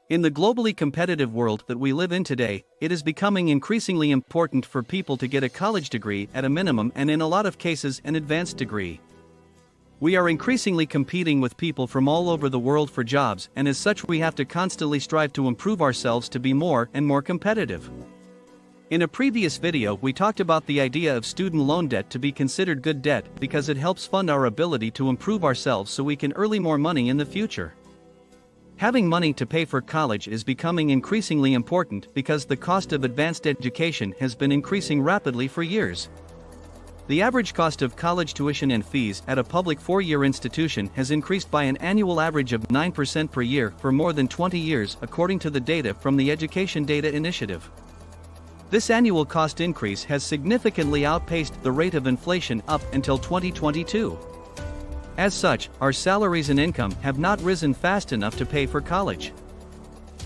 In the globally competitive world that we live in today, it is becoming increasingly important for people to get a college degree at a minimum and in a lot of cases an advanced degree. We are increasingly competing with people from all over the world for jobs, and as such we have to constantly strive to improve ourselves to be more and more competitive. In a previous video we talked about the idea of student loan debt to be considered good debt because it helps fund our ability to improve ourselves so we can earn more money in the future. Having money to pay for college is becoming increasingly important because the cost of advanced education has been increasing rapidly for years. The average cost of college tuition and fees at a public four-year institution has increased by an annual average of 9% per year for more than 20 years according to the data from the Education Data Initiative. This annual cost increase has significantly outpaced the rate of inflation up until 2022. As such, our salaries and income have not risen fast enough to pay for college.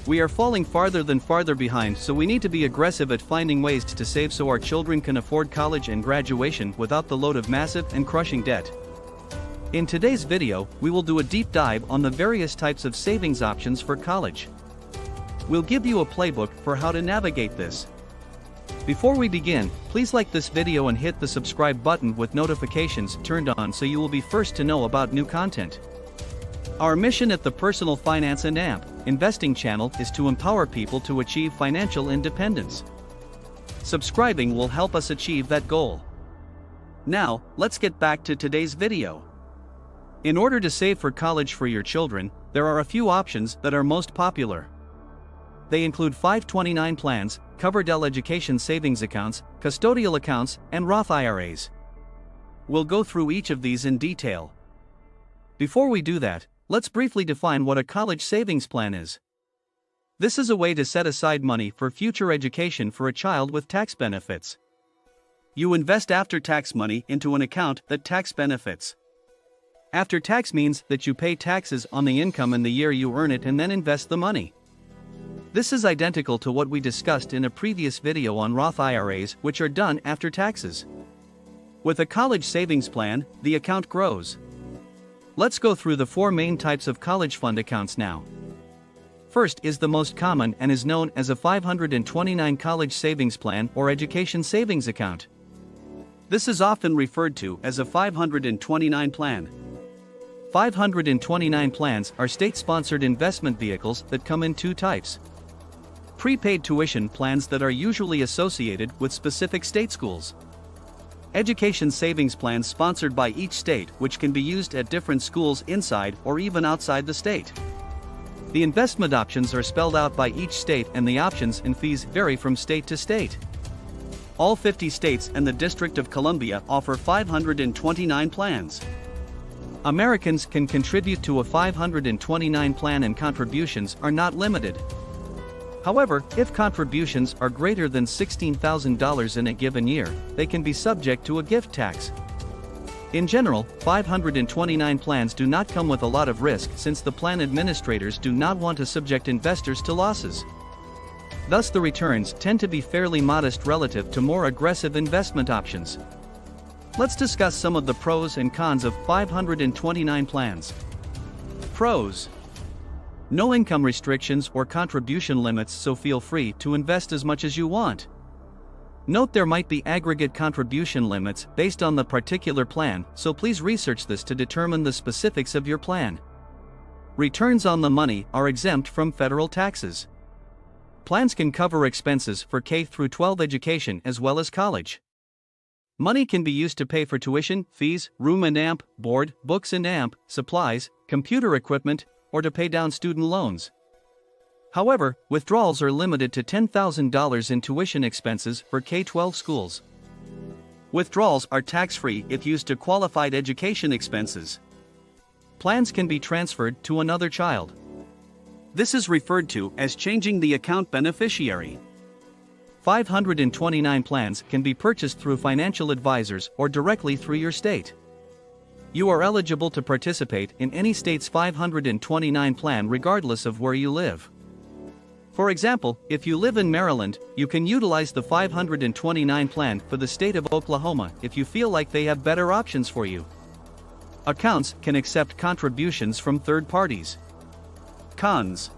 We are falling farther behind, so we need to be aggressive at finding ways to save so our children can afford college and graduation without the load of massive and crushing debt. In today's video, we will do a deep dive on the various types of savings options for college. We'll give you a playbook for how to navigate this. Before we begin, please like this video and hit the subscribe button with notifications turned on so you will be first to know about new content. Our mission at the Personal Finance and Investing channel is to empower people to achieve financial independence. Subscribing will help us achieve that goal. Now, let's get back to today's video. In order to save for college for your children, there are a few options that are most popular. They include 529 plans, Coverdell education savings accounts, custodial accounts, and Roth IRAs. We'll go through each of these in detail. Before we do that, let's briefly define what a college savings plan is. This is a way to set aside money for future education for a child with tax benefits. You invest after-tax money into an account that tax benefits. After-tax means that you pay taxes on the income in the year you earn it and then invest the money. This is identical to what we discussed in a previous video on Roth IRAs, which are done after taxes. With a college savings plan, the account grows. Let's go through the four main types of college fund accounts now. First is the most common and is known as a 529 college savings plan or education savings account. This is often referred to as a 529 plan. 529 plans are state-sponsored investment vehicles that come in two types. Prepaid tuition plans that are usually associated with specific state schools. Education savings plans sponsored by each state which can be used at different schools inside or even outside the state. The investment options are spelled out by each state and the options and fees vary from state to state. All 50 states and the District of Columbia offer 529 plans. Americans can contribute to a 529 plan and contributions are not limited. However, if contributions are greater than $16,000 in a given year, they can be subject to a gift tax. In general, 529 plans do not come with a lot of risk since the plan administrators do not want to subject investors to losses. Thus the returns tend to be fairly modest relative to more aggressive investment options. Let's discuss some of the pros and cons of 529 plans. Pros: no income restrictions or contribution limits, so feel free to invest as much as you want. Note there might be aggregate contribution limits based on the particular plan, so please research this to determine the specifics of your plan. Returns on the money are exempt from federal taxes. Plans can cover expenses for K-12 education as well as college. Money can be used to pay for tuition, fees, room and board, books and supplies, computer equipment, or to pay down student loans. However, withdrawals are limited to $10,000 in tuition expenses for K-12 schools. Withdrawals are tax-free if used to qualified education expenses. Plans can be transferred to another child. This is referred to as changing the account beneficiary. 529 plans can be purchased through financial advisors or directly through your state. You are eligible to participate in any state's 529 plan regardless of where you live. For example, if you live in Maryland, you can utilize the 529 plan for the state of Oklahoma if you feel like they have better options for you. Accounts can accept contributions from third parties. Cons: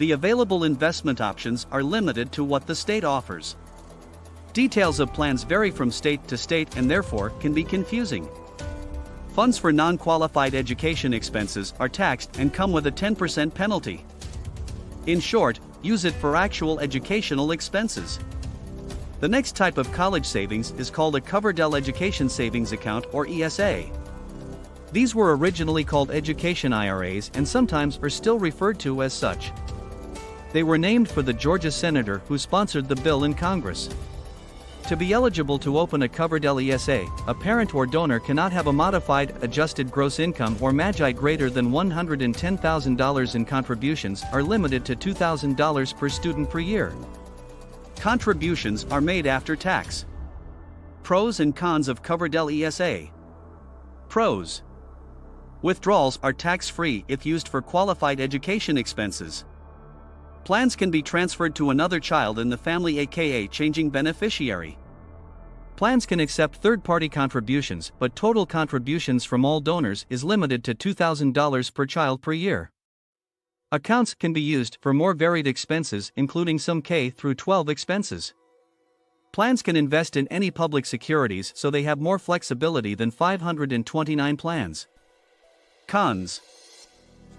The available investment options are limited to what the state offers. Details of plans vary from state to state and therefore can be confusing. Funds for non-qualified education expenses are taxed and come with a 10% penalty. In short, use it for actual educational expenses. The next type of college savings is called a Coverdell Education Savings Account or ESA. These were originally called education IRAs and sometimes are still referred to as such. They were named for the Georgia senator who sponsored the bill in Congress. To be eligible to open a Coverdell ESA, a parent or donor cannot have a modified, adjusted gross income or MAGI greater than $110,000 and contributions are limited to $2,000 per student per year. Contributions are made after tax. Pros and cons of Coverdell ESA. Pros. Withdrawals are tax-free if used for qualified education expenses. Plans can be transferred to another child in the family, aka changing beneficiary. Plans can accept third-party contributions, but total contributions from all donors is limited to $2,000 per child per year. Accounts can be used for more varied expenses, including some K-12 expenses. Plans can invest in any public securities, so they have more flexibility than 529 plans. Cons.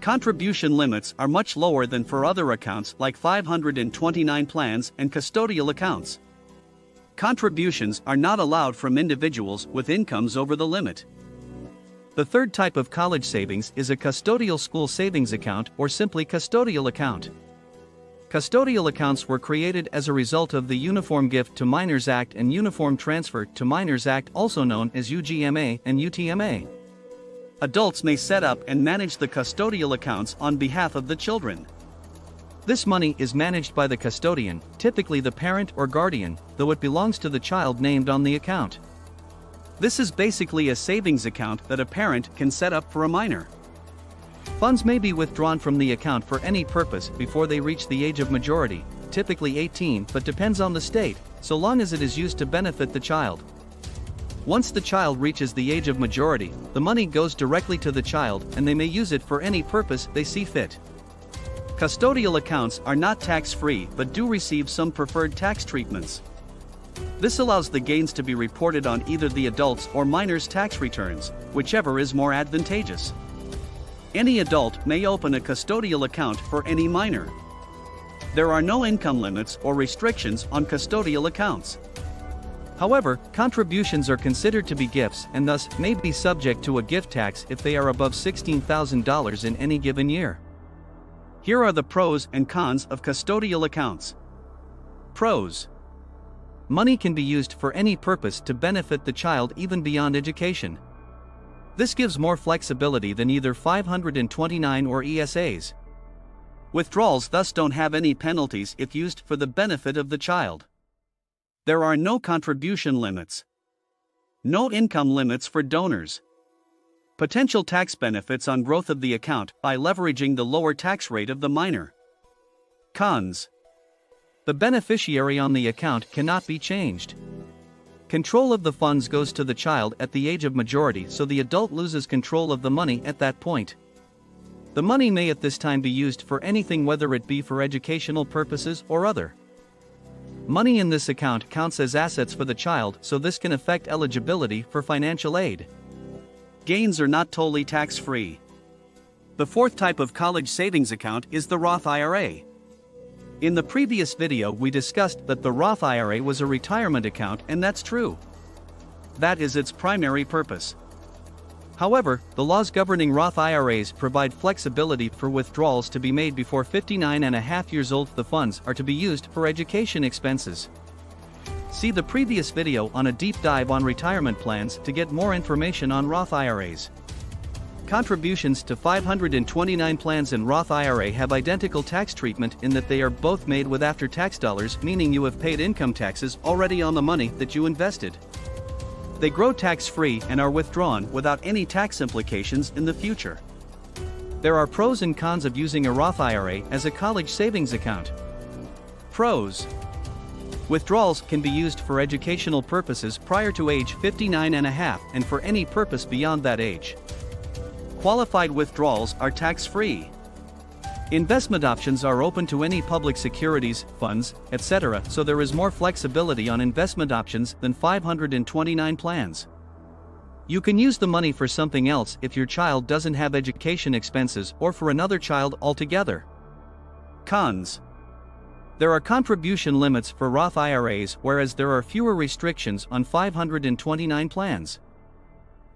Contribution limits are much lower than for other accounts like 529 plans and custodial accounts. Contributions are not allowed from individuals with incomes over the limit. The third type of college savings is a custodial school savings account or simply custodial account. Custodial accounts were created as a result of the Uniform Gift to Minors Act and Uniform Transfer to Minors Act, also known as UGMA and UTMA. Adults may set up and manage the custodial accounts on behalf of the children. This money is managed by the custodian, typically the parent or guardian, though it belongs to the child named on the account. This is basically a savings account that a parent can set up for a minor. Funds may be withdrawn from the account for any purpose before they reach the age of majority, typically 18, but depends on the state, so long as it is used to benefit the child. Once the child reaches the age of majority, the money goes directly to the child and they may use it for any purpose they see fit. Custodial accounts are not tax-free but do receive some preferred tax treatments. This allows the gains to be reported on either the adult's or minor's tax returns, whichever is more advantageous. Any adult may open a custodial account for any minor. There are no income limits or restrictions on custodial accounts. However, contributions are considered to be gifts and thus may be subject to a gift tax if they are above $16,000 in any given year. Here are the pros and cons of custodial accounts. Pros. Money can be used for any purpose to benefit the child even beyond education. This gives more flexibility than either 529 or ESAs. Withdrawals thus don't have any penalties if used for the benefit of the child. There are no contribution limits. No income limits for donors. Potential tax benefits on growth of the account by leveraging the lower tax rate of the minor. Cons. The beneficiary on the account cannot be changed. Control of the funds goes to the child at the age of majority, so the adult loses control of the money at that point. The money may at this time be used for anything, whether it be for educational purposes or other. Money in this account counts as assets for the child, so this can affect eligibility for financial aid. Gains are not totally tax-free. The fourth type of college savings account is the Roth IRA. In the previous video we discussed that the Roth IRA was a retirement account, and that's true. That is its primary purpose. However, the laws governing Roth IRAs provide flexibility for withdrawals to be made before 59.5 years old. The funds are to be used for education expenses. See the previous video on a deep dive on retirement plans to get more information on Roth IRAs. Contributions to 529 plans in Roth IRA have identical tax treatment in that they are both made with after-tax dollars, meaning you have paid income taxes already on the money that you invested. They grow tax-free and are withdrawn without any tax implications in the future. There are pros and cons of using a Roth IRA as a college savings account. Pros. Withdrawals can be used for educational purposes prior to age 59.5 and for any purpose beyond that age. Qualified withdrawals are tax-free. Investment options are open to any public securities, funds, etc., so there is more flexibility on investment options than 529 plans. You can use the money for something else if your child doesn't have education expenses or for another child altogether. Cons. There are contribution limits for Roth IRAs, whereas there are fewer restrictions on 529 plans.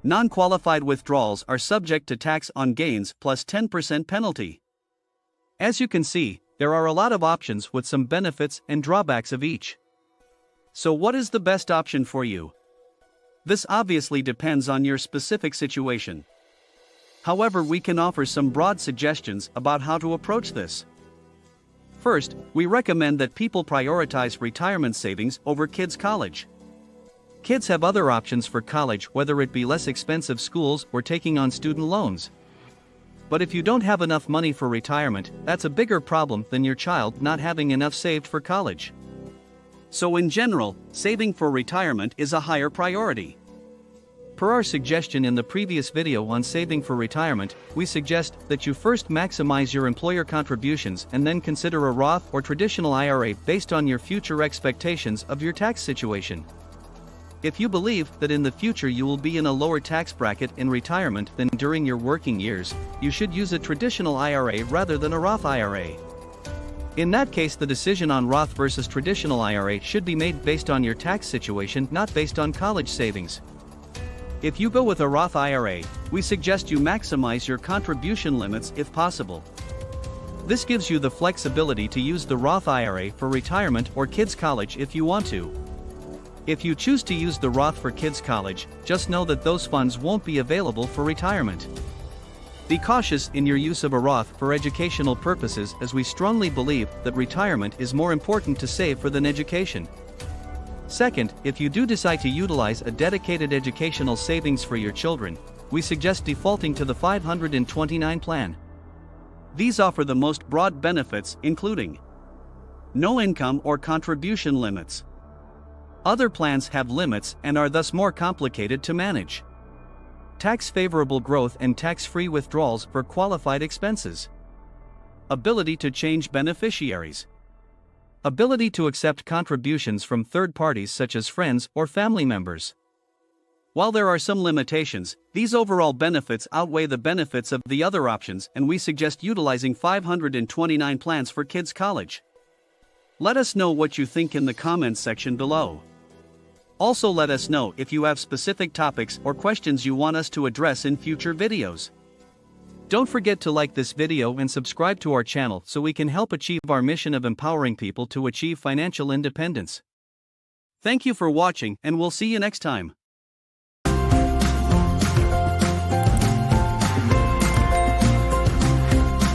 Non-qualified withdrawals are subject to tax on gains plus 10% penalty. As you can see, there are a lot of options with some benefits and drawbacks of each. So what is the best option for you? This obviously depends on your specific situation. However, we can offer some broad suggestions about how to approach this. First, we recommend that people prioritize retirement savings over kids' college. Kids have other options for college, whether it be less expensive schools or taking on student loans. But if you don't have enough money for retirement, that's a bigger problem than your child not having enough saved for college. So in general, saving for retirement is a higher priority. Per our suggestion in the previous video on saving for retirement, we suggest that you first maximize your employer contributions and then consider a Roth or traditional IRA based on your future expectations of your tax situation. If you believe that in the future you will be in a lower tax bracket in retirement than during your working years, you should use a traditional IRA rather than a Roth IRA. In that case, the decision on Roth versus traditional IRA should be made based on your tax situation, not based on college savings. If you go with a Roth IRA, we suggest you maximize your contribution limits if possible. This gives you the flexibility to use the Roth IRA for retirement or kids' college if you want to. If you choose to use the Roth for kids' college, just know that those funds won't be available for retirement. Be cautious in your use of a Roth for educational purposes, as we strongly believe that retirement is more important to save for than education. Second, if you do decide to utilize a dedicated educational savings for your children, we suggest defaulting to the 529 plan. These offer the most broad benefits, including no income or contribution limits. Other plans have limits and are thus more complicated to manage. Tax-favorable growth and tax-free withdrawals for qualified expenses. Ability to change beneficiaries. Ability to accept contributions from third parties such as friends or family members. While there are some limitations, these overall benefits outweigh the benefits of the other options, and we suggest utilizing 529 plans for kids' college. Let us know what you think in the comments section below. Also, let us know if you have specific topics or questions you want us to address in future videos. Don't forget to like this video and subscribe to our channel so we can help achieve our mission of empowering people to achieve financial independence. Thank you for watching, and we'll see you next time.